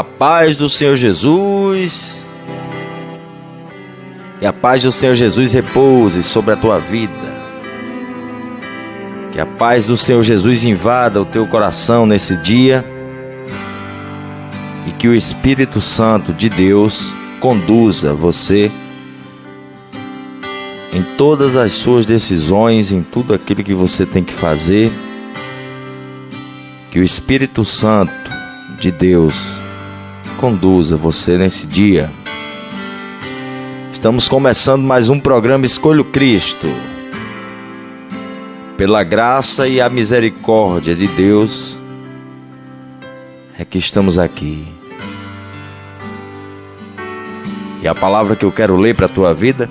A paz do Senhor Jesus e a paz do Senhor Jesus repouse sobre a tua vida. Que a paz do Senhor Jesus invada o teu coração nesse dia e que o Espírito Santo de Deus conduza você em todas as suas decisões, em tudo aquilo que você tem que fazer. Que o Espírito Santo de Deus conduza você nesse dia. Estamos começando mais um programa Escolha o Cristo. Pela graça e a misericórdia de Deus é que estamos aqui. E a palavra que eu quero ler para a tua vida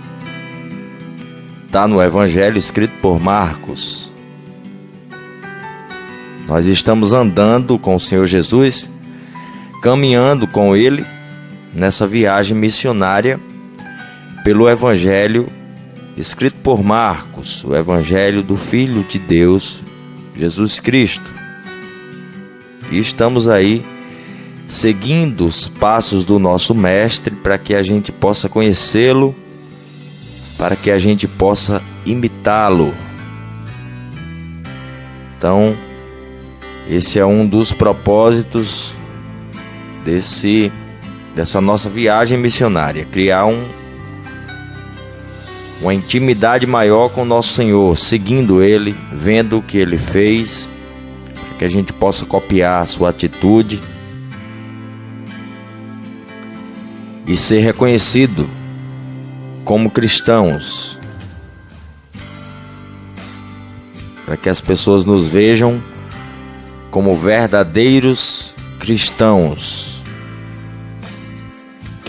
está no Evangelho escrito por Marcos. Nós estamos andando com o Senhor Jesus, caminhando com Ele nessa viagem missionária pelo Evangelho escrito por Marcos, o Evangelho do Filho de Deus, Jesus Cristo. E estamos aí seguindo os passos do nosso Mestre para que a gente possa conhecê-lo, para que a gente possa imitá-lo. Então, esse é um dos propósitos dessa nossa viagem missionária, criar uma intimidade maior com o nosso Senhor, seguindo Ele, vendo o que Ele fez, para que a gente possa copiar a sua atitude e ser reconhecido como cristãos, para que as pessoas nos vejam como verdadeiros cristãos,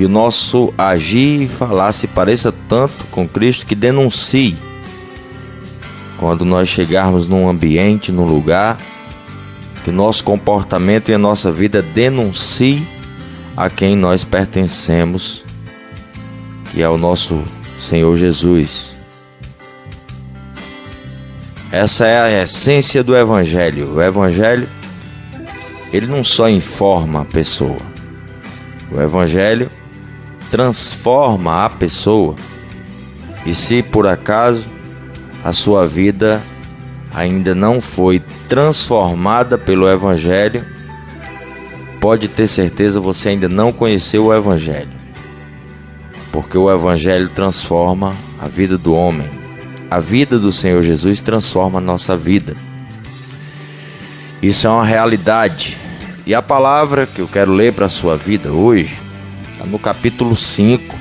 que o nosso agir e falar se pareça tanto com Cristo que denuncie quando nós chegarmos num ambiente, num lugar, que o nosso comportamento e a nossa vida denuncie a quem nós pertencemos, que é o nosso Senhor Jesus. Essa é a essência do Evangelho. O Evangelho, ele não só informa a pessoa. O Evangelho transforma a pessoa. E se por acaso a sua vida ainda não foi transformada pelo Evangelho, pode ter certeza, você ainda não conheceu o Evangelho. Porque o Evangelho transforma a vida do homem. A vida do Senhor Jesus transforma a nossa vida. Isso é uma realidade. E a palavra que eu quero ler para a sua vida hoje está no capítulo 5.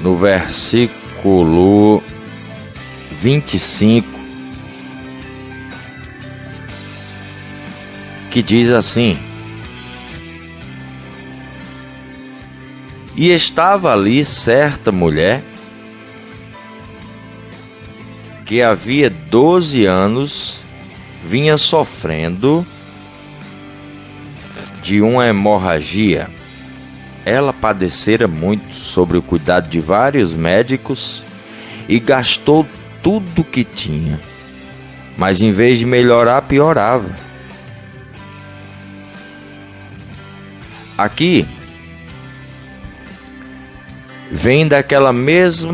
No versículo 25. Que diz assim: E estava ali certa mulher que havia 12 anos vinha sofrendo de uma hemorragia. Ela padecera muito sobre o cuidado de vários médicos e gastou tudo que tinha, mas em vez de melhorar, piorava. Aqui vem daquele mesmo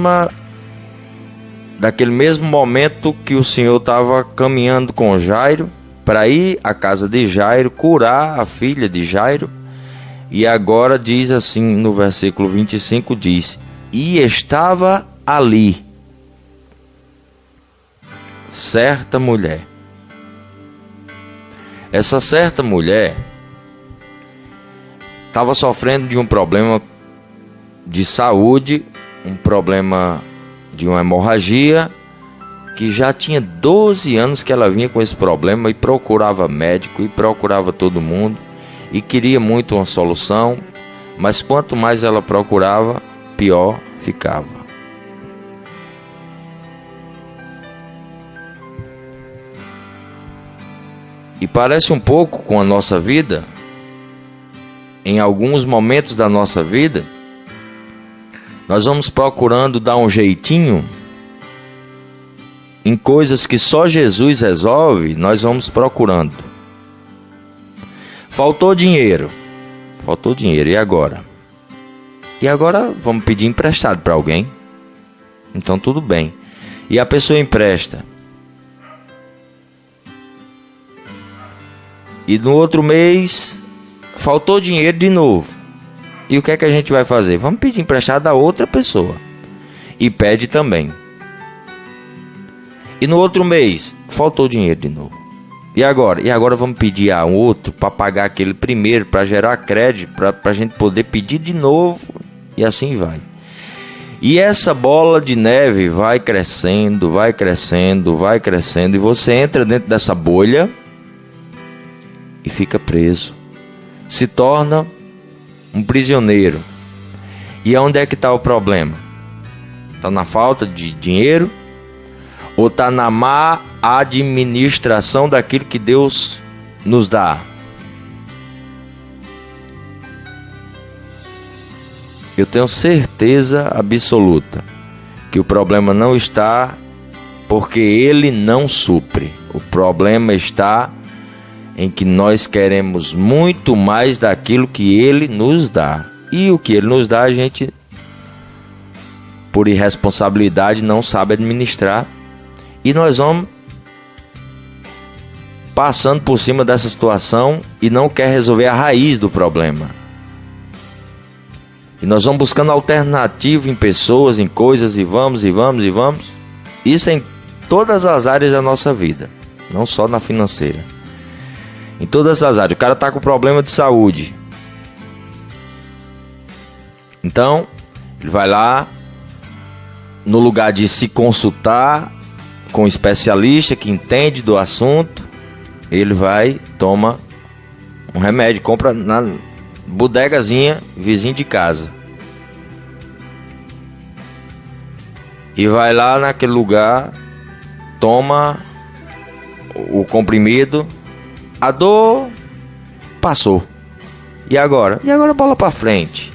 momento que o Senhor estava caminhando com Jairo para ir à casa de Jairo, curar a filha de Jairo. E agora diz assim no versículo 25, diz: E estava ali certa mulher. Essa certa mulher estava sofrendo de um problema de saúde, um problema de uma hemorragia, que já tinha 12 anos que ela vinha com esse problema e procurava médico e procurava todo mundo e queria muito uma solução, mas quanto mais ela procurava, pior ficava. E parece um pouco com a nossa vida. Em alguns momentos da nossa vida, nós vamos procurando dar um jeitinho em coisas que só Jesus resolve, nós vamos procurando. Faltou dinheiro, e agora? E agora vamos pedir emprestado para alguém? Então tudo bem. E a pessoa empresta. E no outro mês, faltou dinheiro de novo. E o que é que a gente vai fazer? Vamos pedir emprestado a outra pessoa. E pede também. E no outro mês, faltou dinheiro de novo. E agora? E agora vamos pedir a outro para pagar aquele primeiro, para gerar crédito, para a gente poder pedir de novo. E assim vai. E essa bola de neve vai crescendo, vai crescendo, vai crescendo. E você entra dentro dessa bolha e fica preso. Se torna um prisioneiro. E onde é que está o problema? Está na falta de dinheiro? Ou está na má administração daquilo que Deus nos dá? Eu tenho certeza absoluta que o problema não está porque Ele não supre. O problema está em que nós queremos muito mais daquilo que Ele nos dá. E o que Ele nos dá, a gente, por irresponsabilidade, não sabe administrar. E nós vamos passando por cima dessa situação e não quer resolver a raiz do problema. E nós vamos buscando alternativa em pessoas, em coisas, e vamos. Isso em todas as áreas da nossa vida, não só na financeira. Em todas as áreas. O cara está com problema de saúde. Então, ele vai lá, no lugar de se consultar com um especialista que entende do assunto, ele vai, toma um remédio, compra na bodegazinha vizinho de casa. E vai lá naquele lugar, toma o comprimido, a dor passou. E agora? E agora bola pra frente.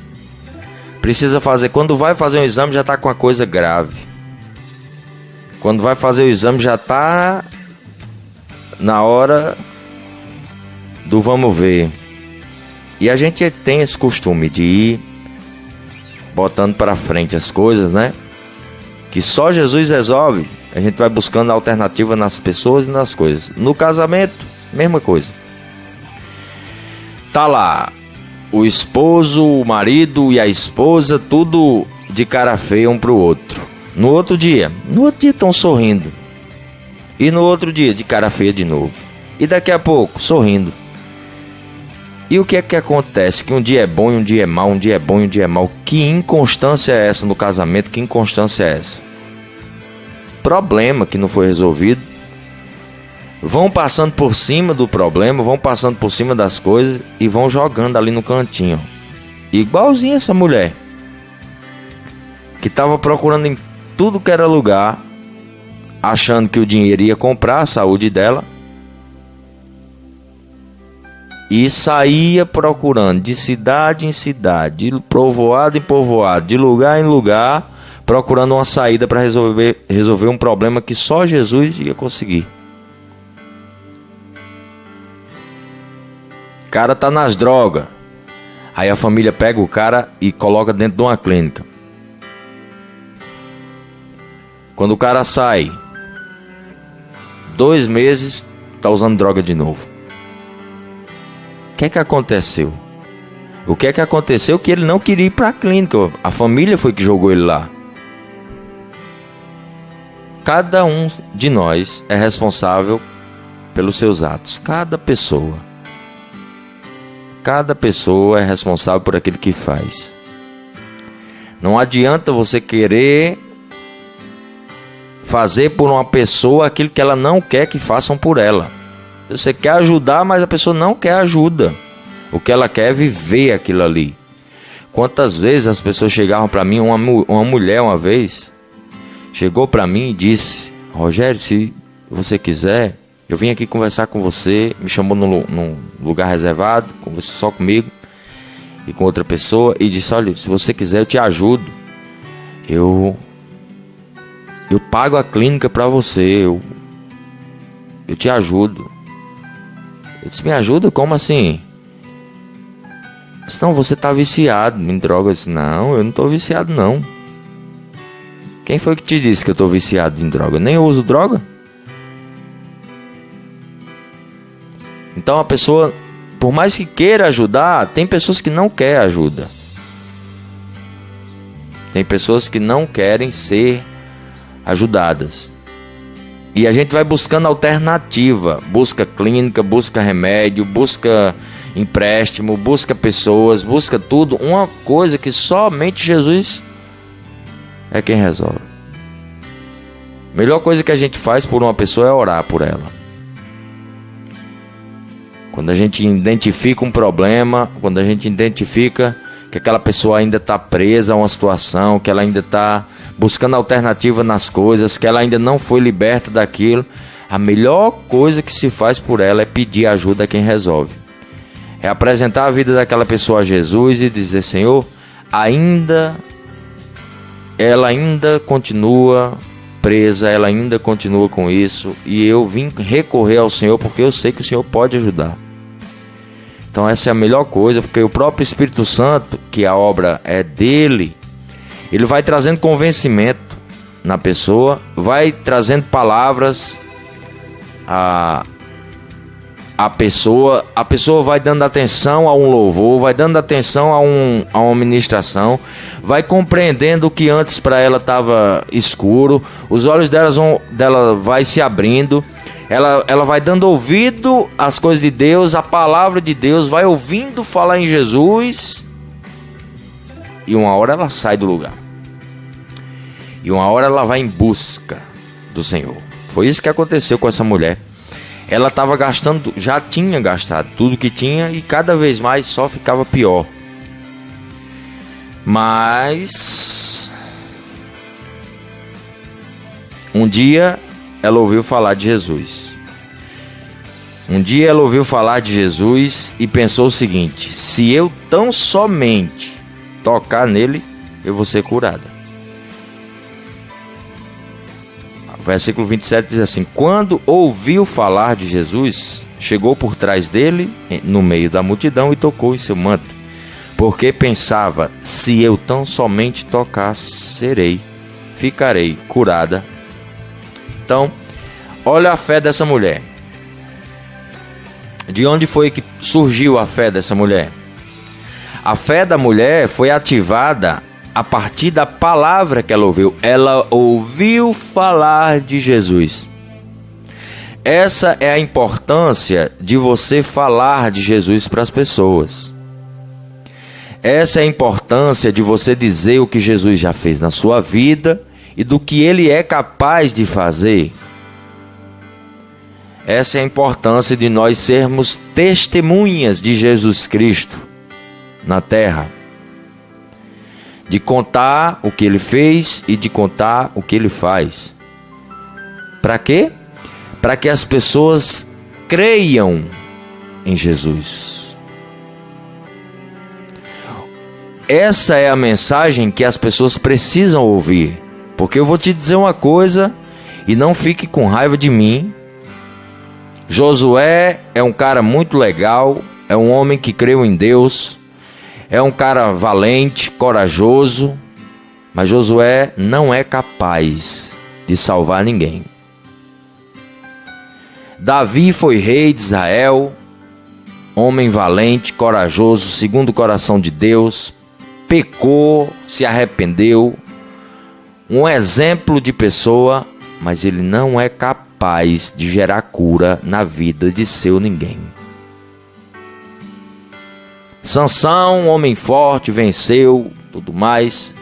Precisa fazer, quando vai fazer um exame já tá com a coisa grave. Quando vai fazer o exame já tá na hora do vamos ver. E a gente tem esse costume de ir botando para frente as coisas, né? Que só Jesus resolve. A gente vai buscando alternativa nas pessoas e nas coisas. No casamento, mesma coisa. Tá lá o esposo, o marido e a esposa, tudo de cara feia um pro outro. No outro dia estão sorrindo. E no outro dia, de cara feia de novo. E daqui a pouco, sorrindo. E o que é que acontece? Que um dia é bom e um dia é mau, um dia é bom e um dia é mau. Que inconstância é essa no casamento? Que inconstância é essa? Problema que não foi resolvido. Vão passando por cima do problema, vão passando por cima das coisas e vão jogando ali no cantinho. Igualzinho essa mulher, que estava procurando em tudo que era lugar, achando que o dinheiro ia comprar a saúde dela, e saía procurando de cidade em cidade, de povoado em povoado, de lugar em lugar, procurando uma saída para resolver um problema que só Jesus ia conseguir. O cara tá nas drogas. Aí a família pega o cara e coloca dentro de uma clínica. Quando o cara sai, 2 meses, tá usando droga de novo. O que é que aconteceu? O que é que aconteceu? Que ele não queria ir para a clínica. A família foi que jogou ele lá. Cada um de nós é responsável pelos seus atos. Cada pessoa é responsável por aquilo que faz. Não adianta você querer fazer por uma pessoa aquilo que ela não quer que façam por ela. Você quer ajudar, mas a pessoa não quer ajuda. O que ela quer é viver aquilo ali. Quantas vezes as pessoas chegavam para mim, uma mulher uma vez chegou para mim e disse: Rogério, se você quiser, eu vim aqui conversar com você. Me chamou num lugar reservado, conversou só comigo e com outra pessoa, e disse: olha, se você quiser eu te ajudo. Eu Eu pago a clínica para você, eu te ajudo. Eu disse, me ajuda? Como assim? Senão você tá viciado em drogas. Eu disse, não, eu não tô viciado não. Quem foi que te disse que eu tô viciado em droga? Nem eu uso droga. Então a pessoa, por mais que queira ajudar, tem pessoas que não querem ajuda. Tem pessoas que não querem ser ajudadas. E a gente vai buscando alternativa. Busca clínica, busca remédio, busca empréstimo, busca pessoas, busca tudo. Uma coisa que somente Jesus é quem resolve. A melhor coisa que a gente faz por uma pessoa é orar por ela. Quando a gente identifica um problema, quando a gente identifica que aquela pessoa ainda está presa a uma situação, que ela ainda está buscando alternativa nas coisas, que ela ainda não foi liberta daquilo, a melhor coisa que se faz por ela é pedir ajuda a quem resolve. É apresentar a vida daquela pessoa a Jesus e dizer, Senhor, ela ainda continua presa, ela ainda continua com isso, e eu vim recorrer ao Senhor porque eu sei que o Senhor pode ajudar. Então essa é a melhor coisa, porque o próprio Espírito Santo, que a obra é dele, ele vai trazendo convencimento na pessoa, vai trazendo palavras a pessoa vai dando atenção a um louvor, vai dando atenção a uma ministração, vai compreendendo o que antes para ela estava escuro, os olhos dela vai se abrindo, ela vai dando ouvido às coisas de Deus, a palavra de Deus, vai ouvindo falar em Jesus, e uma hora ela sai do lugar, e uma hora ela vai em busca do Senhor. Foi isso que aconteceu com essa mulher. Ela estava gastando, já tinha gastado tudo que tinha e cada vez mais só ficava pior. Mas um dia ela ouviu falar de Jesus. Um dia ela ouviu falar de Jesus e pensou o seguinte: se eu tão somente tocar nele, eu vou ser curada. O versículo 27 diz assim: quando ouviu falar de Jesus, chegou por trás dele, no meio da multidão, e tocou em seu manto, porque pensava, se eu tão somente tocar, ficarei curada. Então, olha a fé dessa mulher. De onde foi que surgiu a fé dessa mulher? A fé da mulher foi ativada a partir da palavra que ela ouviu. Ela ouviu falar de Jesus. Essa é a importância de você falar de Jesus para as pessoas. Essa é a importância de você dizer o que Jesus já fez na sua vida e do que ele é capaz de fazer. Essa é a importância de nós sermos testemunhas de Jesus Cristo na terra. De contar o que ele fez e de contar o que ele faz. Para quê? Para que as pessoas creiam em Jesus. Essa é a mensagem que as pessoas precisam ouvir. Porque eu vou te dizer uma coisa e não fique com raiva de mim. Josué é um cara muito legal, é um homem que creu em Deus, é um cara valente, corajoso, mas Josué não é capaz de salvar ninguém. Davi foi rei de Israel, homem valente, corajoso, segundo o coração de Deus, pecou, se arrependeu, um exemplo de pessoa, mas ele não é capaz de gerar cura na vida de seu ninguém. Sansão, homem forte, venceu, tudo mais,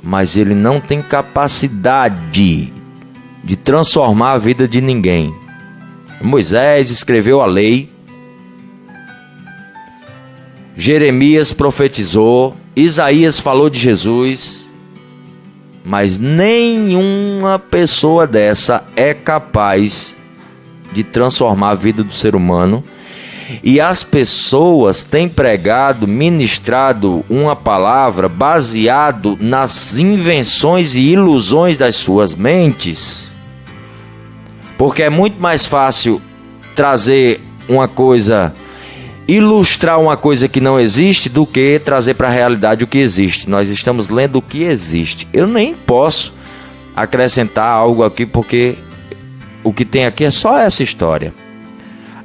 mas ele não tem capacidade de transformar a vida de ninguém. Moisés escreveu a lei, Jeremias profetizou, Isaías falou de Jesus, mas nenhuma pessoa dessa é capaz de transformar a vida do ser humano E as pessoas têm pregado, ministrado uma palavra baseado nas invenções e ilusões das suas mentes. Porque é muito mais fácil trazer uma coisa, ilustrar uma coisa que não existe, do que trazer para a realidade o que existe. Nós estamos lendo o que existe. Eu nem posso acrescentar algo aqui, porque o que tem aqui é só essa história.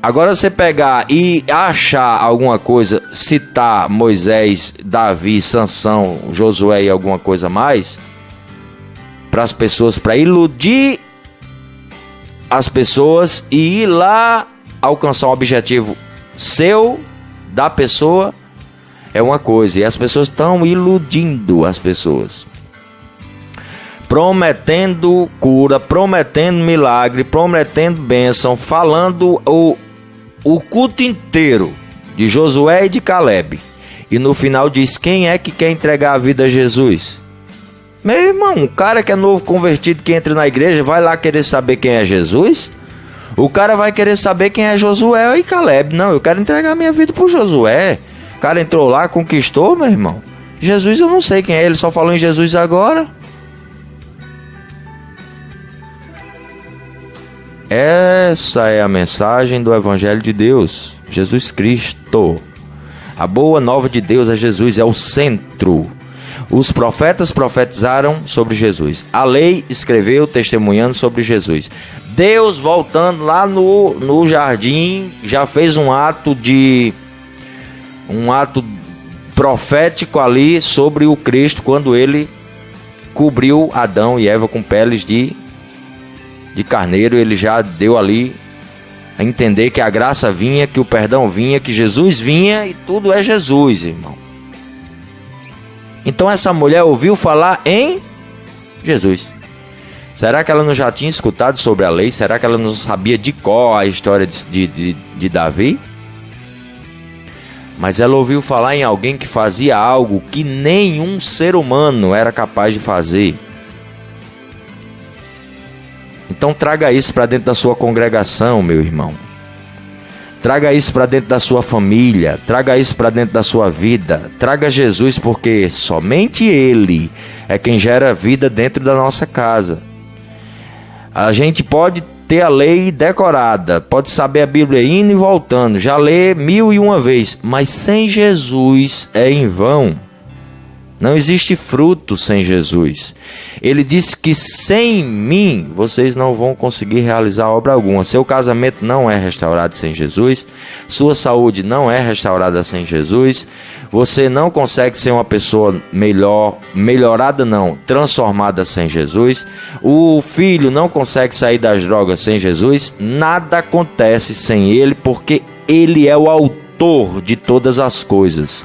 Agora você pegar e achar alguma coisa, citar Moisés, Davi, Sansão, Josué e alguma coisa mais, para as pessoas, para iludir as pessoas e ir lá alcançar um objetivo seu, da pessoa, é uma coisa. E as pessoas estão iludindo as pessoas, prometendo cura, prometendo milagre, prometendo bênção, falando o culto inteiro de Josué e de Caleb, e no final diz: quem é que quer entregar a vida a Jesus? Meu irmão, um cara que é novo convertido, que entra na igreja, vai lá querer saber quem é Jesus? O cara vai querer saber quem é Josué e Caleb. Não, eu quero entregar minha vida pro Josué. O cara entrou lá, conquistou, meu irmão. Jesus eu não sei quem é, ele só falou em Jesus agora. Essa é a mensagem do Evangelho de Deus, Jesus Cristo. A boa nova de Deus é Jesus, é o centro. Os profetas profetizaram sobre Jesus. A lei escreveu testemunhando sobre Jesus. Deus, voltando lá no jardim, já fez um ato profético ali sobre o Cristo, quando ele cobriu Adão e Eva com peles de carneiro. Ele já deu ali a entender que a graça vinha, que o perdão vinha, que Jesus vinha, e tudo é Jesus, irmão. Então essa mulher ouviu falar em Jesus. Será que ela não já tinha escutado sobre a lei? Será que ela não sabia de cor a história de Davi? Mas ela ouviu falar em alguém que fazia algo que nenhum ser humano era capaz de fazer. Então traga isso para dentro da sua congregação, meu irmão. Traga isso para dentro da sua família. Traga isso para dentro da sua vida. Traga Jesus, porque somente Ele é quem gera vida dentro da nossa casa. A gente pode ter a lei decorada, pode saber a Bíblia indo e voltando, já lê 1001 vezes, mas sem Jesus é em vão. Não existe fruto sem Jesus. Ele disse que sem mim vocês não vão conseguir realizar obra alguma. Seu casamento não é restaurado sem Jesus. Sua saúde não é restaurada sem Jesus. Você não consegue ser uma pessoa melhorada não, transformada sem Jesus. O filho não consegue sair das drogas sem Jesus. Nada acontece sem Ele, porque Ele é o autor de todas as coisas.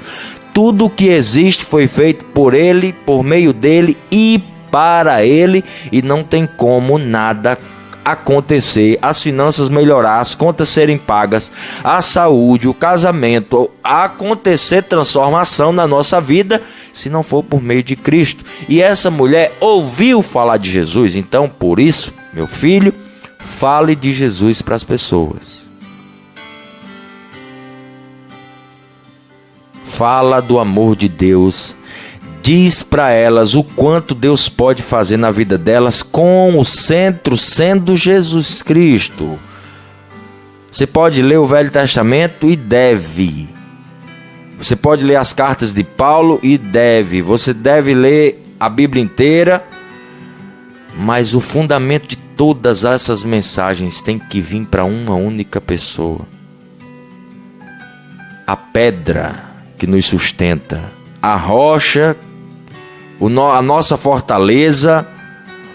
Tudo que existe foi feito por Ele, por meio dEle e para Ele, e não tem como nada acontecer, as finanças melhorar, as contas serem pagas, a saúde, o casamento, acontecer transformação na nossa vida, se não for por meio de Cristo. E essa mulher ouviu falar de Jesus. Então, por isso, meu filho, fale de Jesus para as pessoas. Fala do amor de Deus, diz para elas o quanto Deus pode fazer na vida delas, com o centro sendo Jesus Cristo. Você pode ler o Velho Testamento e deve. Você pode ler as cartas de Paulo e deve. Você deve ler a Bíblia inteira, mas o fundamento de todas essas mensagens tem que vir para uma única pessoa. A pedra que nos sustenta, a rocha, a nossa fortaleza,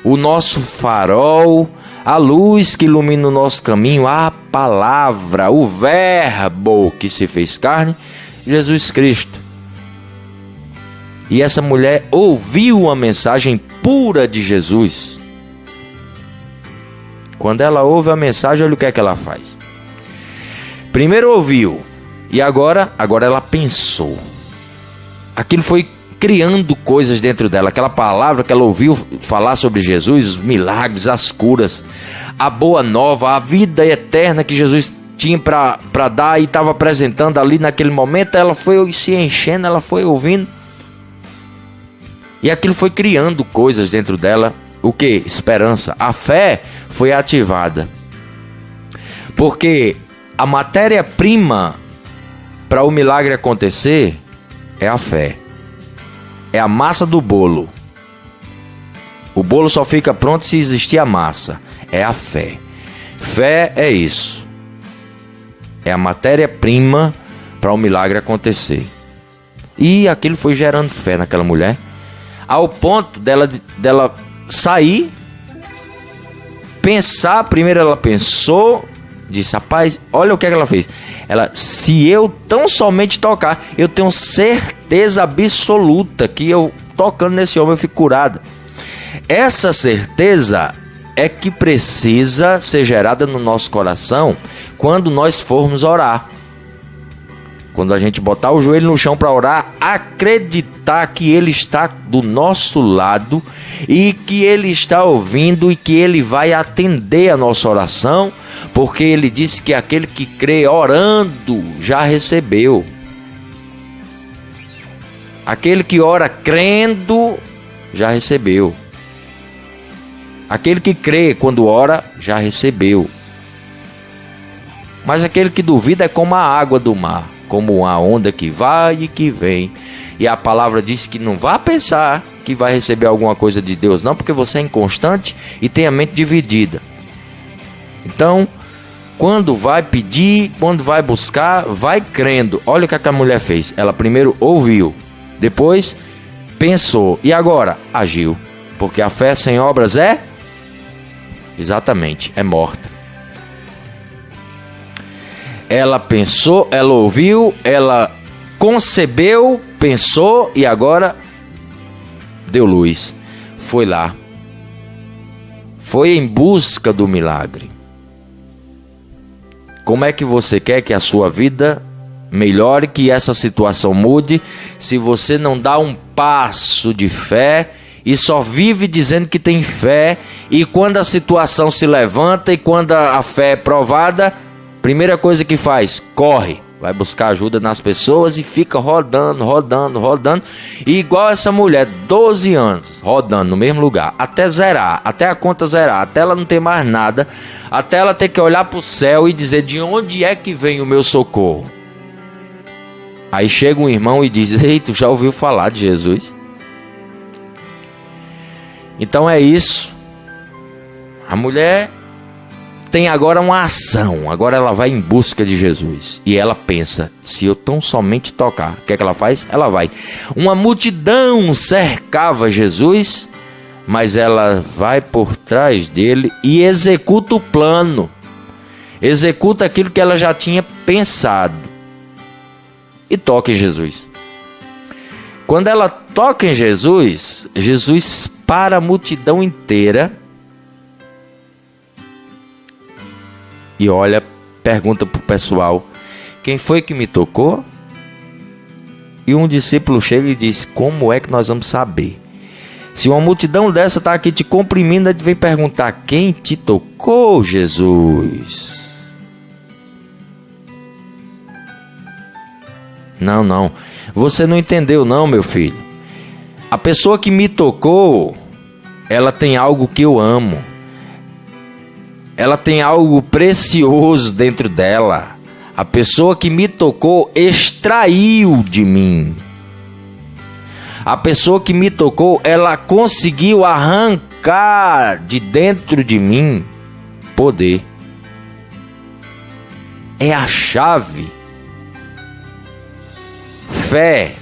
o nosso farol, a luz que ilumina o nosso caminho, a palavra, o verbo que se fez carne, Jesus Cristo. E essa mulher ouviu a mensagem pura de Jesus. Quando ela ouve a mensagem, olha o que é que ela faz. Primeiro ouviu, e agora ela pensou. Aquilo foi criando coisas dentro dela. Aquela palavra que ela ouviu falar sobre Jesus, os milagres, as curas, a boa nova, a vida eterna que Jesus tinha para dar e estava apresentando ali naquele momento. Ela foi se enchendo, ela foi ouvindo. E aquilo foi criando coisas dentro dela. O que? Esperança. A fé foi ativada. Porque a matéria-prima para o milagre acontecer é a fé. É a massa do bolo. O bolo só fica pronto se existir a massa. É a fé. Fé é isso. É a matéria-prima para o milagre acontecer. E aquilo foi gerando fé naquela mulher, ao ponto dela sair, pensar. Primeiro ela pensou, disse: rapaz, olha o que é que ela fez. Ela: se eu tão somente tocar, eu tenho certeza absoluta que eu tocando nesse homem eu fico curada. Essa certeza é que precisa ser gerada no nosso coração quando nós formos orar. Quando a gente botar o joelho no chão para orar, acreditar que Ele está do nosso lado e que Ele está ouvindo e que Ele vai atender a nossa oração, porque Ele disse que aquele que crê orando já recebeu. Aquele que ora crendo já recebeu. Aquele que crê quando ora já recebeu. Mas aquele que duvida é como a água do mar, como uma onda que vai e que vem. E a palavra diz que não vá pensar que vai receber alguma coisa de Deus, não, porque você é inconstante e tem a mente dividida. Então, quando vai pedir, quando vai buscar, vai crendo. Olha o que aquela mulher fez. Ela primeiro ouviu, depois pensou e agora agiu. Porque a fé sem obras é? Exatamente, é morta. Ela pensou, ela ouviu, ela concebeu, pensou e agora deu luz. Foi lá. Foi em busca do milagre. Como é que você quer que a sua vida melhore, que essa situação mude, se você não dá um passo de fé e só vive dizendo que tem fé, e quando a situação se levanta e quando a fé é provada, primeira coisa que faz, corre, vai buscar ajuda nas pessoas e fica rodando, e igual essa mulher, 12 anos, rodando no mesmo lugar, até zerar, até a conta zerar, até ela não ter mais nada, até ela ter que olhar para o céu e dizer: de onde é que vem o meu socorro? Aí chega um irmão e diz: ei, tu já ouviu falar de Jesus? Então é isso. A mulher tem agora uma ação. Agora ela vai em busca de Jesus. E ela pensa: se eu tão somente tocar. O que é que ela faz? Ela vai. Uma multidão cercava Jesus, mas ela vai por trás dele e executa o plano. Executa aquilo que ela já tinha pensado. E toca em Jesus. Quando ela toca em Jesus, Jesus para a multidão inteira e olha, pergunta para o pessoal: quem foi que me tocou? E um discípulo chega e diz: como é que nós vamos saber? Se uma multidão dessa está aqui te comprimindo, ele vem perguntar: quem te tocou, Jesus? Não, você não entendeu não, meu filho. A pessoa que me tocou, ela tem algo que eu amo. Ela tem algo precioso dentro dela. A pessoa que me tocou extraiu de mim. A pessoa que me tocou, ela conseguiu arrancar de dentro de mim poder. É a chave. Fé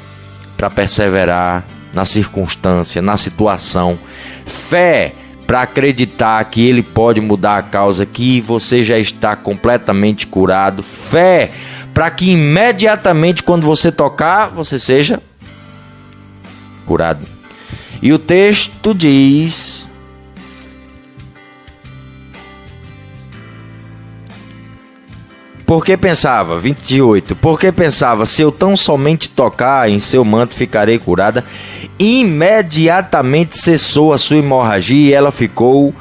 para perseverar na circunstância, na situação. Fé para acreditar que Ele pode mudar a causa, que você já está completamente curado. Fé para que imediatamente quando você tocar, você seja curado. E o texto diz: porque pensava, 28, porque pensava: se eu tão somente tocar em seu manto, ficarei curada. Imediatamente cessou a sua hemorragia e ela ficou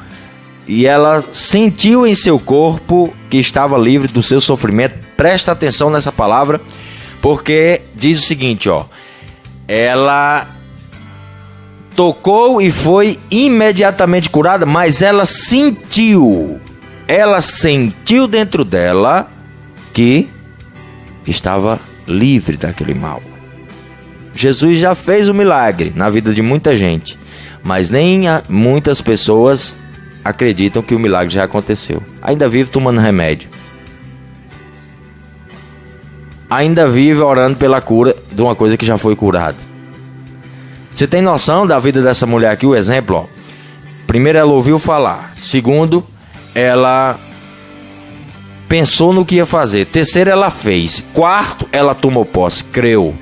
e ela sentiu em seu corpo que estava livre do seu sofrimento. Presta atenção nessa palavra, porque diz o seguinte, ó: ela tocou e foi imediatamente curada, mas ela sentiu dentro dela que estava livre daquele mal. Jesus já fez um milagre na vida de muita gente, mas nem muitas pessoas acreditam que o milagre já aconteceu. Ainda vive tomando remédio, ainda vive orando pela cura de uma coisa que já foi curada. Você tem noção da vida dessa mulher aqui? O exemplo, ó. Primeiro, ela ouviu falar. Segundo, ela pensou no que ia fazer. Terceiro, ela fez. Quarto, ela tomou posse, creu,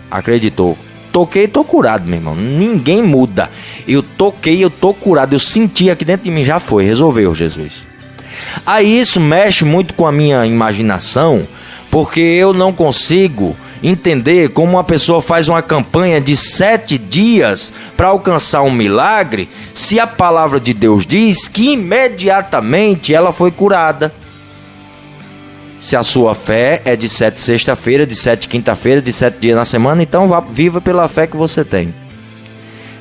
acreditou. Toquei, tô curado, meu irmão. Ninguém muda. Eu toquei, eu tô curado. Eu senti aqui dentro de mim, já foi, resolveu, Jesus. Aí isso mexe muito com a minha imaginação, porque eu não consigo entender como uma pessoa faz uma campanha de 7 dias para alcançar um milagre, se a palavra de Deus diz que imediatamente ela foi curada. Se a sua fé é de 7 sexta-feira, de 7 quinta-feira, de 7 dias na semana, então viva pela fé que você tem.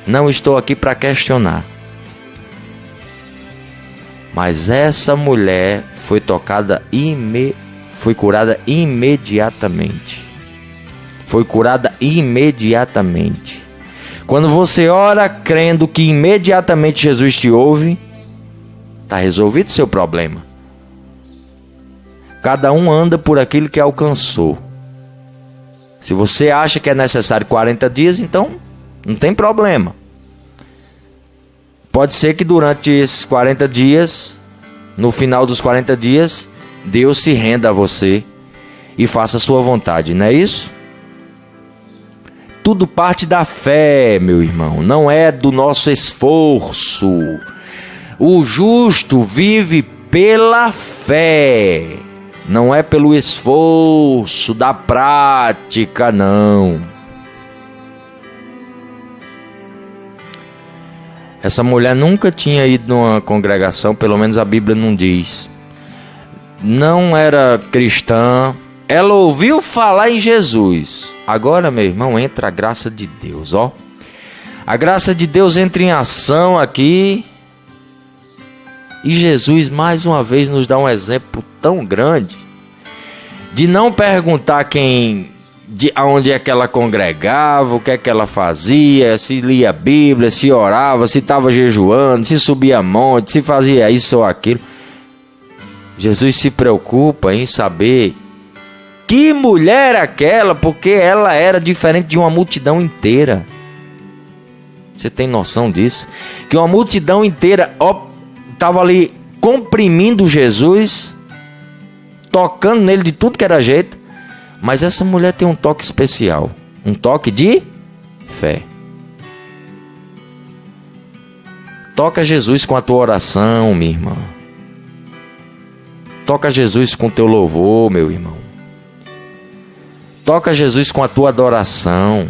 Não estou aqui para questionar. Mas essa mulher foi foi curada imediatamente. Foi curada imediatamente. Quando você ora crendo que imediatamente Jesus te ouve, está resolvido o seu problema. Cada um anda por aquilo que alcançou. Se você acha que é necessário 40 dias, então não tem problema. Pode ser que durante esses 40 dias, no final dos 40 dias, Deus se renda a você e faça a sua vontade, não é isso? Tudo parte da fé, meu irmão, não é do nosso esforço. O justo vive pela fé, não é pelo esforço da prática, não. Essa mulher nunca tinha ido numa congregação, pelo menos a Bíblia não diz. Não era cristã. Ela ouviu falar em Jesus. Agora, meu irmão, entra a graça de Deus, ó. A graça de Deus entra em ação aqui. E Jesus, mais uma vez, nos dá um exemplo tão grande de não perguntar aonde é que ela congregava, o que é que ela fazia, se lia a Bíblia, se orava, se estava jejuando, se subia monte, se fazia isso ou aquilo. Jesus se preocupa em saber que mulher aquela, porque ela era diferente de uma multidão inteira. Você tem noção disso? Que uma multidão inteira estava ali comprimindo Jesus, tocando nele de tudo que era jeito. Mas essa mulher tem um toque especial, um toque de fé. Toca Jesus com a tua oração, minha irmã. Toca Jesus com o teu louvor, meu irmão. Toca Jesus com a tua adoração.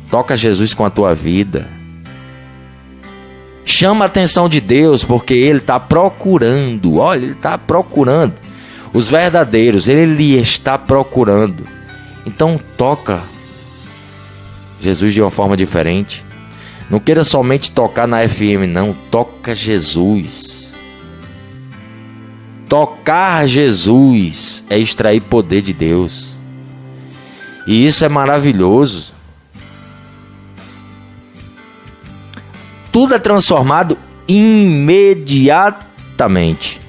Toca Jesus com a tua vida. Chama a atenção de Deus, porque Ele está procurando. Olha, Ele está procurando os verdadeiros. Ele está procurando. Então toca Jesus de uma forma diferente. Não queira somente tocar na FM, não. Toca Jesus. Tocar Jesus é extrair poder de Deus. E isso é maravilhoso. Tudo é transformado imediatamente.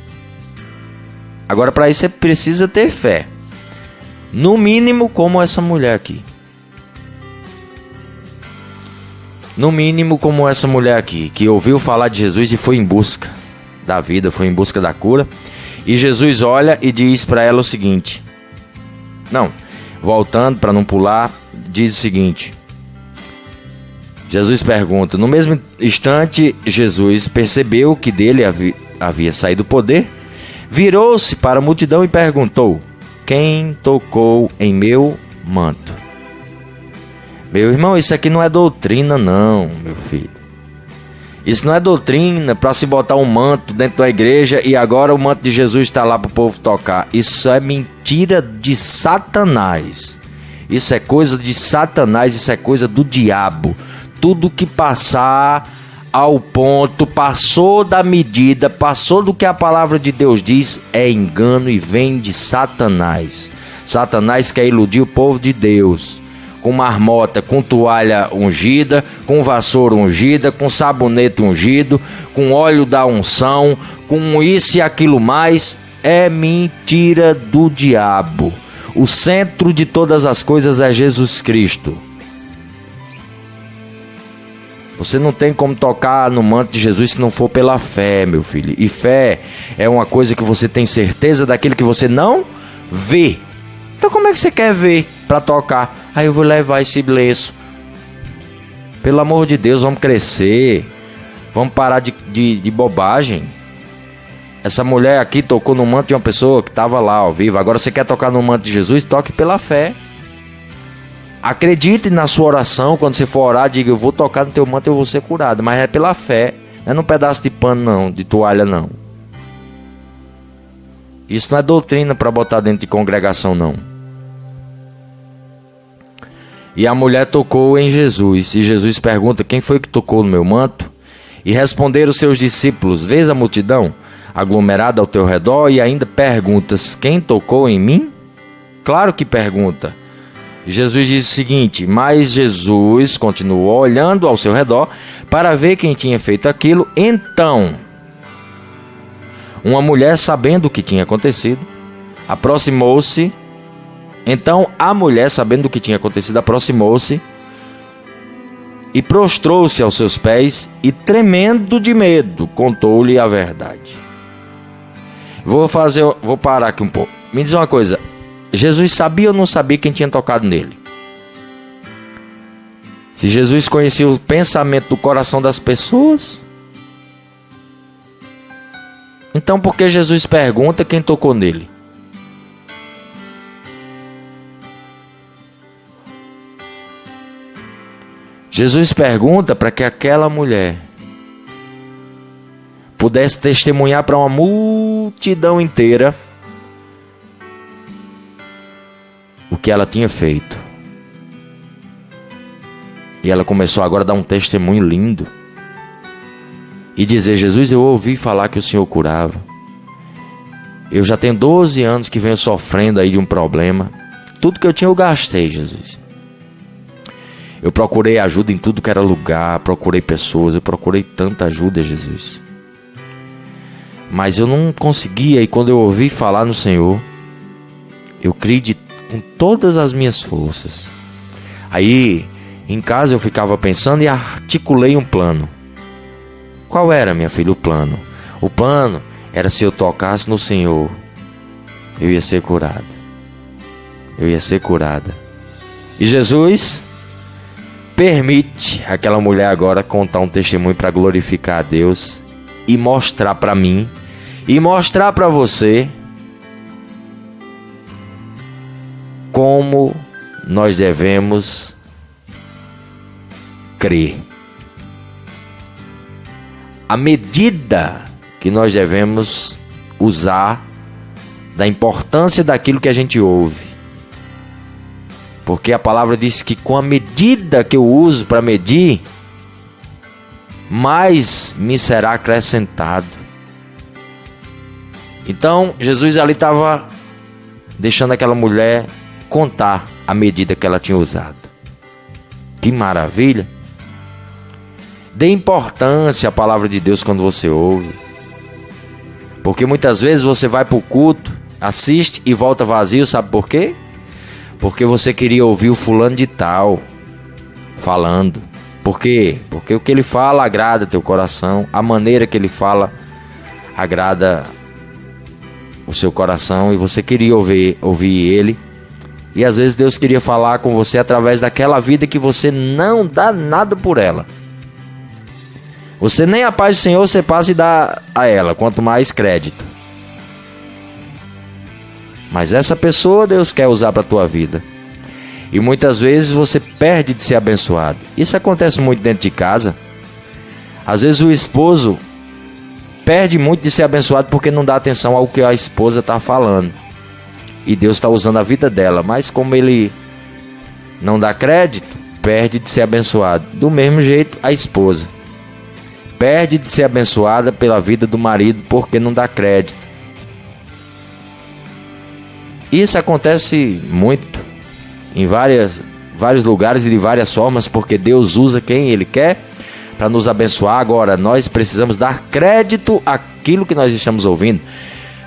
Agora, para isso você precisa ter fé. No mínimo, como essa mulher aqui. No mínimo, como essa mulher aqui, que ouviu falar de Jesus e foi em busca da vida, foi em busca da cura. E Jesus olha e diz para ela o seguinte. Não, voltando para não pular, diz o seguinte. Jesus pergunta. No mesmo instante, Jesus percebeu que dele havia saído o poder. Virou-se para a multidão e perguntou: quem tocou em meu manto? Meu irmão, isso aqui não é doutrina não, meu filho. Isso não é doutrina para se botar um manto dentro da igreja e agora o manto de Jesus está lá para o povo tocar. Isso é mentira de Satanás. Isso é coisa de Satanás, isso é coisa do diabo. Tudo que passar ao ponto, passou da medida, passou do que a palavra de Deus diz, é engano e vem de Satanás. Satanás quer iludir o povo de Deus. Com marmota, com toalha ungida, com vassoura ungida, com sabonete ungido, com óleo da unção, com isso e aquilo mais, é mentira do diabo. O centro de todas as coisas é Jesus Cristo. Você não tem como tocar no manto de Jesus se não for pela fé, meu filho. E fé é uma coisa que você tem certeza daquilo que você não vê. Então como é que você quer ver para tocar? Aí eu vou levar esse lenço. Pelo amor de Deus, vamos crescer. Vamos parar de bobagem. Essa mulher aqui tocou no manto de uma pessoa que estava lá ao vivo. Agora você quer tocar no manto de Jesus? Toque pela fé. Acredite na sua oração. Quando você for orar, diga: eu vou tocar no teu manto e eu vou ser curado. Mas é pela fé. Não é num pedaço de pano não, de toalha não. Isso não é doutrina para botar dentro de congregação não. E a mulher tocou em Jesus. E Jesus pergunta: quem foi que tocou no meu manto? E responderam os seus discípulos: vês a multidão aglomerada ao teu redor e ainda perguntas: quem tocou em mim? Claro que pergunta. Jesus diz o seguinte: mas Jesus continuou olhando ao seu redor para ver quem tinha feito aquilo. Então, uma mulher, sabendo o que tinha acontecido, aproximou-se. Então a mulher, sabendo o que tinha acontecido, aproximou-se e prostrou-se aos seus pés e, tremendo de medo, contou-lhe a verdade. Vou parar aqui um pouco. Me diz uma coisa: Jesus sabia ou não sabia quem tinha tocado nele? Se Jesus conhecia o pensamento do coração das pessoas, então por que Jesus pergunta quem tocou nele? Jesus pergunta para que aquela mulher pudesse testemunhar para uma multidão inteira o que ela tinha feito. E ela começou agora a dar um testemunho lindo e dizer: Jesus, eu ouvi falar que o Senhor curava. Eu já tenho 12 anos que venho sofrendo aí de um problema. Tudo que eu tinha eu gastei, Jesus. Eu procurei ajuda em tudo que era lugar, procurei pessoas, eu procurei tanta ajuda, Jesus. Mas eu não conseguia, e quando eu ouvi falar no Senhor, eu criei com todas as minhas forças. Aí, em casa eu ficava pensando e articulei um plano. Qual era, minha filha, o plano? O plano era: se eu tocasse no Senhor, eu ia ser curado. Eu ia ser curada. E Jesus permite aquela mulher agora contar um testemunho para glorificar a Deus e mostrar para mim e mostrar para você como nós devemos crer. A medida que nós devemos usar da importância daquilo que a gente ouve. Porque a palavra diz que com a medida que eu uso para medir, mais me será acrescentado. Então, Jesus ali estava deixando aquela mulher contar a medida que ela tinha usado. Que maravilha! Dê importância à palavra de Deus quando você ouve. Porque muitas vezes você vai para o culto, assiste e volta vazio, sabe por quê? Porque você queria ouvir o fulano de tal falando. Por quê? Porque o que ele fala agrada teu coração. A maneira que ele fala agrada o seu coração. E você queria ouvir ele. E às vezes Deus queria falar com você através daquela vida que você não dá nada por ela. Você nem a paz do Senhor você passa e dá a ela, quanto mais crédito. Mas essa pessoa Deus quer usar para a tua vida. E muitas vezes você perde de ser abençoado. Isso acontece muito dentro de casa. Às vezes o esposo perde muito de ser abençoado porque não dá atenção ao que a esposa está falando. E Deus está usando a vida dela, mas como ele não dá crédito, perde de ser abençoado. Do mesmo jeito, a esposa perde de ser abençoada pela vida do marido porque não dá crédito. Isso acontece muito em vários lugares e de várias formas, porque Deus usa quem Ele quer para nos abençoar. Agora, nós precisamos dar crédito àquilo que nós estamos ouvindo.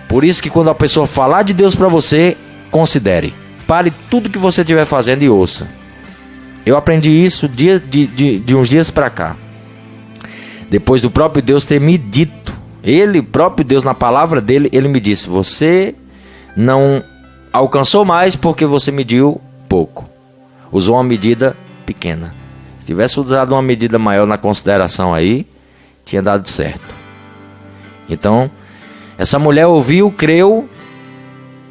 Por isso que quando a pessoa falar de Deus para você, considere. Pare tudo que você estiver fazendo e ouça. Eu aprendi isso de uns dias para cá. Depois do próprio Deus ter me dito, Ele, próprio Deus, na palavra dele, Ele me disse: você não alcançou mais porque você mediu pouco. Usou uma medida pequena. Se tivesse usado uma medida maior na consideração aí, tinha dado certo. Então, essa mulher ouviu, creu,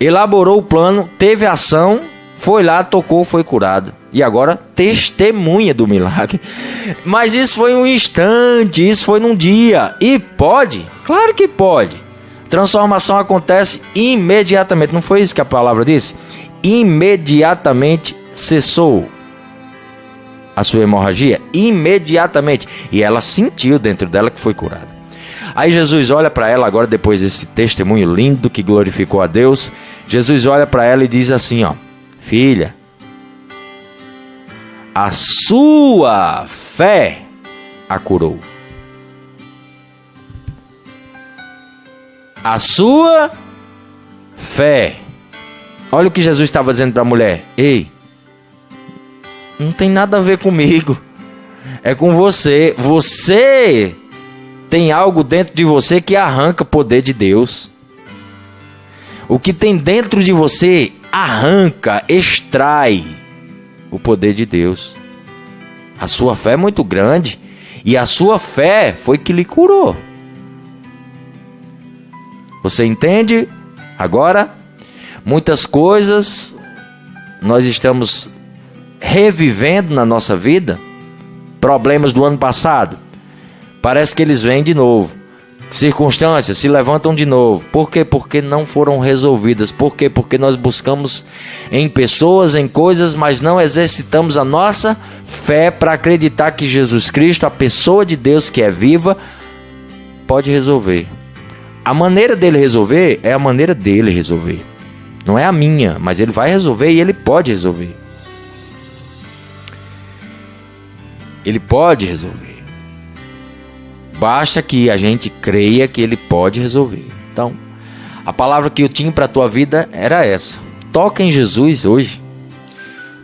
elaborou o plano, teve ação, foi lá, tocou, foi curada. E agora testemunha do milagre. Mas isso foi um instante, isso foi num dia. E pode? Claro que pode. Transformação acontece imediatamente. Não foi isso que a palavra disse? Imediatamente cessou a sua hemorragia. Imediatamente. E ela sentiu dentro dela que foi curada. Aí Jesus olha para ela agora, depois desse testemunho lindo que glorificou a Deus. Jesus olha para ela e diz assim, ó: filha, a sua fé a curou. A sua fé. Olha o que Jesus estava dizendo para a mulher: ei, não tem nada a ver comigo, é com você. Você tem algo dentro de você que arranca o poder de Deus. O que tem dentro de você arranca, extrai o poder de Deus. A sua fé é muito grande, e a sua fé foi que lhe curou. Você entende? Agora, muitas coisas nós estamos revivendo na nossa vida. Problemas do ano passado, parece que eles vêm de novo. Circunstâncias se levantam de novo. Por quê? Porque não foram resolvidas. Por quê? Porque nós buscamos em pessoas, em coisas, mas não exercitamos a nossa fé para acreditar que Jesus Cristo, a pessoa de Deus que é viva, pode resolver. A maneira dele resolver é a maneira dele resolver. Não é a minha, mas ele vai resolver e ele pode resolver. Ele pode resolver. Basta que a gente creia que ele pode resolver. Então, a palavra que eu tinha para a tua vida era essa. Toca em Jesus hoje.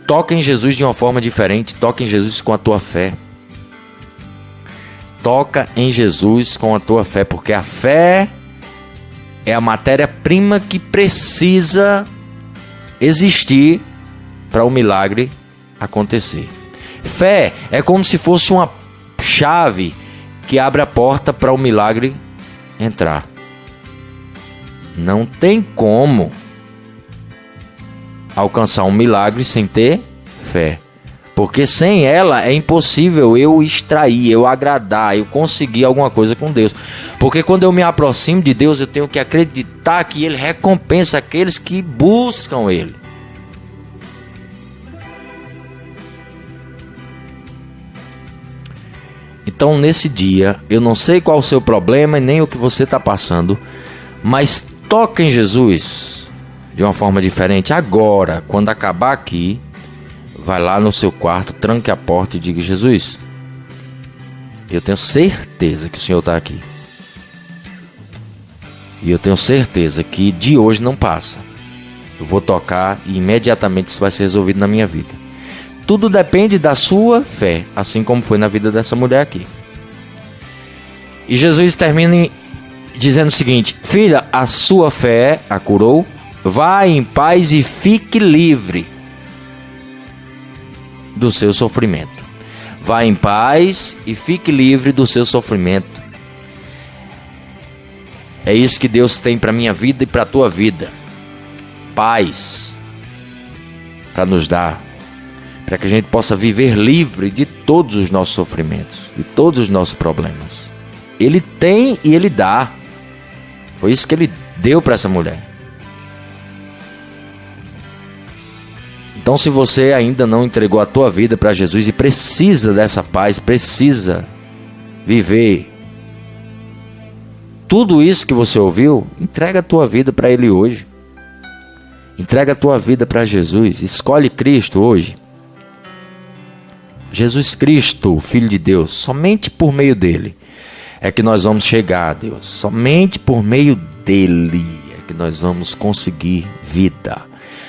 Toca em Jesus de uma forma diferente. Toca em Jesus com a tua fé. Toca em Jesus com a tua fé, porque a fé é a matéria-prima que precisa existir para o milagre acontecer. Fé é como se fosse uma chave que abre a porta para o milagre entrar. Não tem como alcançar um milagre sem ter fé. Porque sem ela é impossível eu extrair, eu agradar, eu conseguir alguma coisa com Deus. Porque quando eu me aproximo de Deus, eu tenho que acreditar que Ele recompensa aqueles que buscam Ele. Então, nesse dia, eu não sei qual o seu problema e nem o que você está passando, mas toca em Jesus de uma forma diferente. Agora, quando acabar aqui, vai lá no seu quarto, tranque a porta e diga: Jesus, eu tenho certeza que o Senhor está aqui. E eu tenho certeza que de hoje não passa. Eu vou tocar e imediatamente isso vai ser resolvido na minha vida. Tudo depende da sua fé, assim como foi na vida dessa mulher aqui. E Jesus termina dizendo o seguinte: filha, a sua fé a curou, vá em paz e fique livre do seu sofrimento. Vá em paz e fique livre do seu sofrimento. É isso que Deus tem para minha vida e para a tua vida. Paz para nos dar, para que a gente possa viver livre de todos os nossos sofrimentos. de todos os nossos problemas. Ele tem e ele dá. Foi isso que ele deu para essa mulher. Então, se você ainda não entregou a tua vida para Jesus e precisa dessa paz, precisa viver tudo isso que você ouviu, entrega a tua vida para Ele hoje. Entrega a tua vida para Jesus. Escolhe Cristo hoje. Jesus Cristo, Filho de Deus. Somente por meio dele é que nós vamos chegar a Deus. Somente por meio dele é que nós vamos conseguir vida.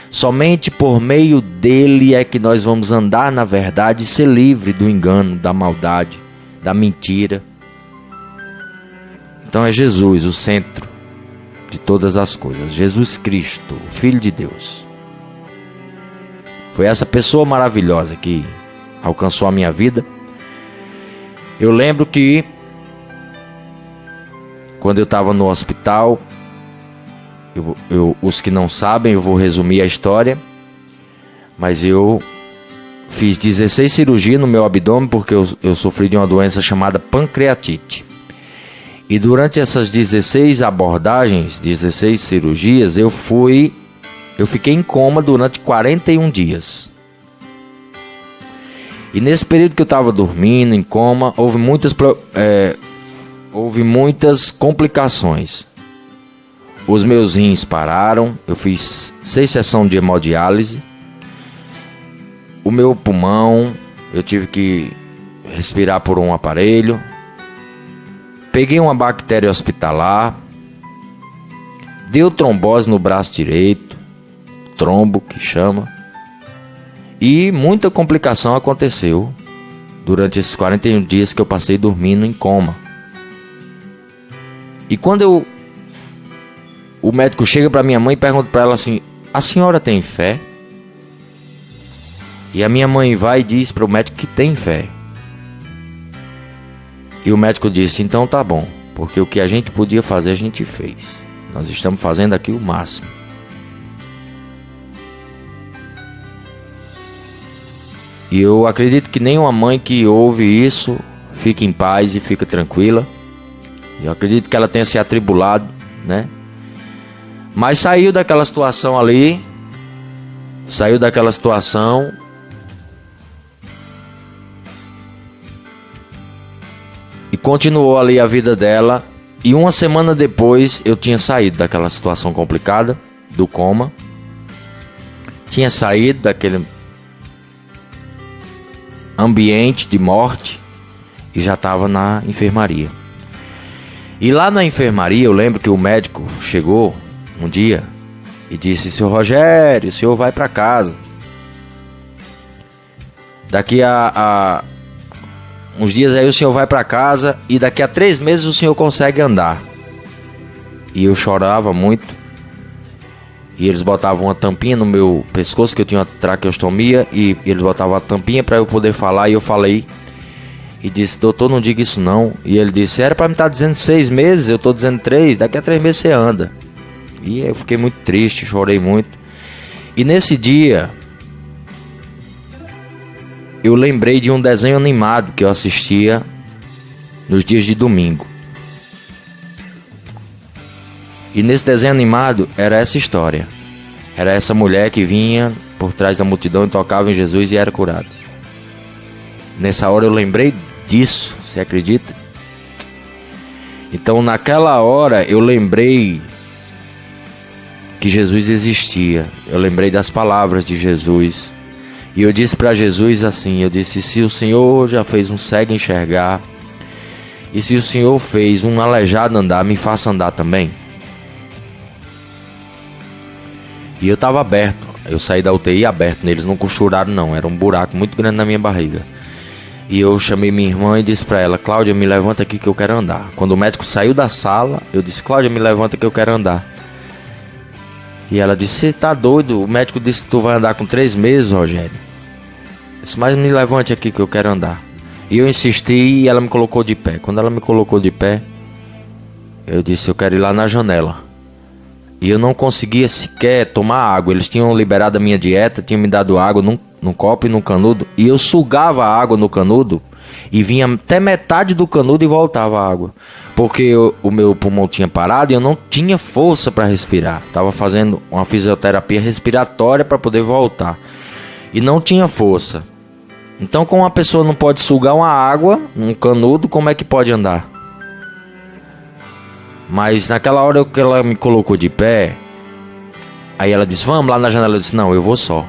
Somente por meio dele é que nós vamos andar na verdade e ser livre do engano, da maldade, da mentira. Então é Jesus o centro de todas as coisas. Jesus Cristo, o Filho de Deus. Foi essa pessoa maravilhosa que alcançou a minha vida. Eu lembro que quando eu estava no hospital, os que não sabem, eu vou resumir a história, mas eu fiz 16 cirurgias no meu abdômen porque eu sofri de uma doença chamada pancreatite. E durante essas 16 abordagens, 16 cirurgias, eu fiquei em coma durante 41 dias. E nesse período que eu estava dormindo, em coma, houve muitas complicações. Os meus rins pararam, eu fiz 6 sessões de hemodiálise. O meu pulmão, eu tive que respirar por um aparelho. Peguei uma bactéria hospitalar. Deu trombose no braço direito, trombo que chama. E muita complicação aconteceu durante esses 41 dias que eu passei dormindo em coma. E quando o médico chega para minha mãe e pergunta para ela assim: a senhora tem fé? E a minha mãe vai e diz para o médico que tem fé. E o médico disse: então tá bom, porque o que a gente podia fazer a gente fez. Nós estamos fazendo aqui o máximo. E eu acredito que nenhuma mãe que ouve isso fica em paz e fica tranquila. Eu acredito que ela tenha se atribulado, né? Mas saiu daquela situação ali. Saiu daquela situação. E continuou ali a vida dela. E uma semana depois eu tinha saído daquela situação complicada, do coma. Tinha saído daquele ambiente de morte e já estava na enfermaria. E lá na enfermaria eu lembro que o médico chegou um dia e disse: seu Rogério, o senhor vai para casa. Daqui a uns dias aí o senhor vai para casa e daqui a 3 meses o senhor consegue andar. E eu chorava muito. E eles botavam uma tampinha no meu pescoço, que eu tinha uma traqueostomia, e eles botavam a tampinha para eu poder falar, e eu falei. E disse: doutor, não diga isso não. E ele disse: era para me estar dizendo 6 meses, eu estou dizendo 3, daqui a 3 meses você anda. E eu fiquei muito triste, chorei muito. E nesse dia eu lembrei de um desenho animado que eu assistia nos dias de domingo. E nesse desenho animado era essa história. Era essa mulher que vinha por trás da multidão e tocava em Jesus e era curada. Nessa hora eu lembrei disso, você acredita? Então naquela hora eu lembrei que Jesus existia. Eu lembrei das palavras de Jesus. E eu disse para Jesus assim, eu disse: se o Senhor já fez um cego enxergar, e se o Senhor fez um aleijado andar, me faça andar também. E eu estava aberto, eu saí da UTI aberto, eles não costuraram não, era um buraco muito grande na minha barriga. E eu chamei minha irmã e disse para ela: Cláudia, me levanta aqui que eu quero andar. Quando o médico saiu da sala, eu disse: Cláudia, me levanta que eu quero andar. E ela disse: você tá doido? O médico disse que tu vai andar com 3 meses, Rogério. Eu disse: mas me levante aqui que eu quero andar. E eu insisti e ela me colocou de pé. Quando ela me colocou de pé, eu disse: eu quero ir lá na janela. E eu não conseguia sequer tomar água. Eles tinham liberado a minha dieta, tinham me dado água num copo e num canudo. E eu sugava a água no canudo e vinha até metade do canudo e voltava a água. Porque o meu pulmão tinha parado e eu não tinha força para respirar. Estava fazendo uma fisioterapia respiratória para poder voltar. E não tinha força. Então, como uma pessoa não pode sugar uma água, um canudo, como é que pode andar? Mas naquela hora que ela me colocou de pé, aí ela disse, vamos lá na janela. Eu disse, não, eu vou só.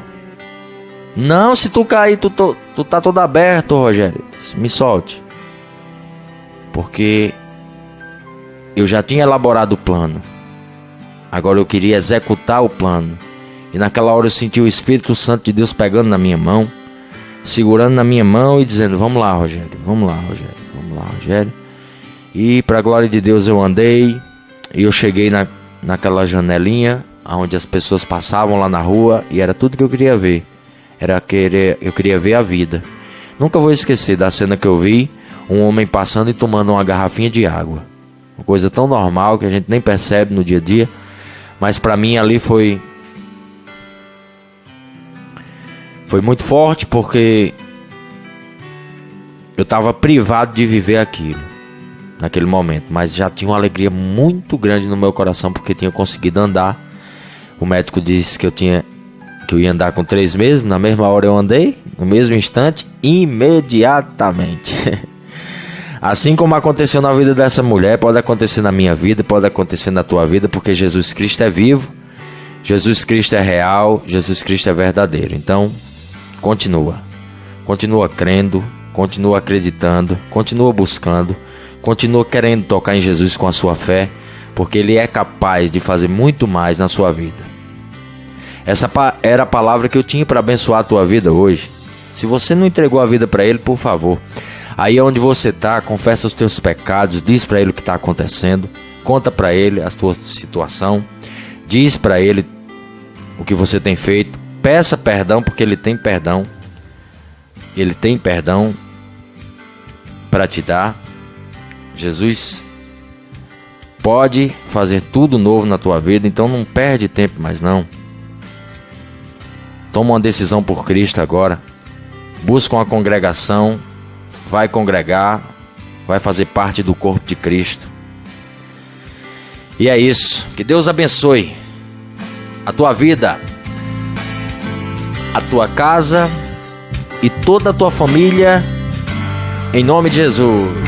Não, se tu cair, tu tá todo aberto, Rogério. Me solte. Porque eu já tinha elaborado o plano. Agora eu queria executar o plano. E naquela hora eu senti o Espírito Santo de Deus pegando na minha mão, segurando na minha mão e dizendo, vamos lá, Rogério, vamos lá, Rogério, vamos lá, Rogério. E para a glória de Deus eu andei. E eu cheguei naquela janelinha onde as pessoas passavam lá na rua. E era tudo que eu queria ver. Eu queria ver a vida. Nunca vou esquecer da cena que eu vi. Um homem passando e tomando uma garrafinha de água. Uma coisa tão normal que a gente nem percebe no dia a dia. Mas para mim ali foi muito forte, porque eu estava privado de viver aquilo naquele momento. Mas já tinha uma alegria muito grande no meu coração, porque tinha conseguido andar. O médico disse que eu ia andar com 3 meses. Na mesma hora eu andei, no mesmo instante, imediatamente. Assim como aconteceu na vida dessa mulher, pode acontecer na minha vida, pode acontecer na tua vida, porque Jesus Cristo é vivo, Jesus Cristo é real, Jesus Cristo é verdadeiro. Então, continua crendo, continua acreditando, continua buscando, continua querendo tocar em Jesus com a sua fé, porque Ele é capaz de fazer muito mais na sua vida. Essa era a palavra que eu tinha para abençoar a tua vida hoje. Se você não entregou a vida para Ele, por favor, aí onde você está, confessa os teus pecados, diz para Ele o que está acontecendo, conta para Ele a tua situação, diz para Ele o que você tem feito, peça perdão, porque Ele tem perdão para te dar. Jesus pode fazer tudo novo na tua vida, então não perde tempo mais não. Toma uma decisão por Cristo agora, busca uma congregação, vai congregar, vai fazer parte do corpo de Cristo. E é isso. Que Deus abençoe a tua vida, a tua casa e toda a tua família, em nome de Jesus.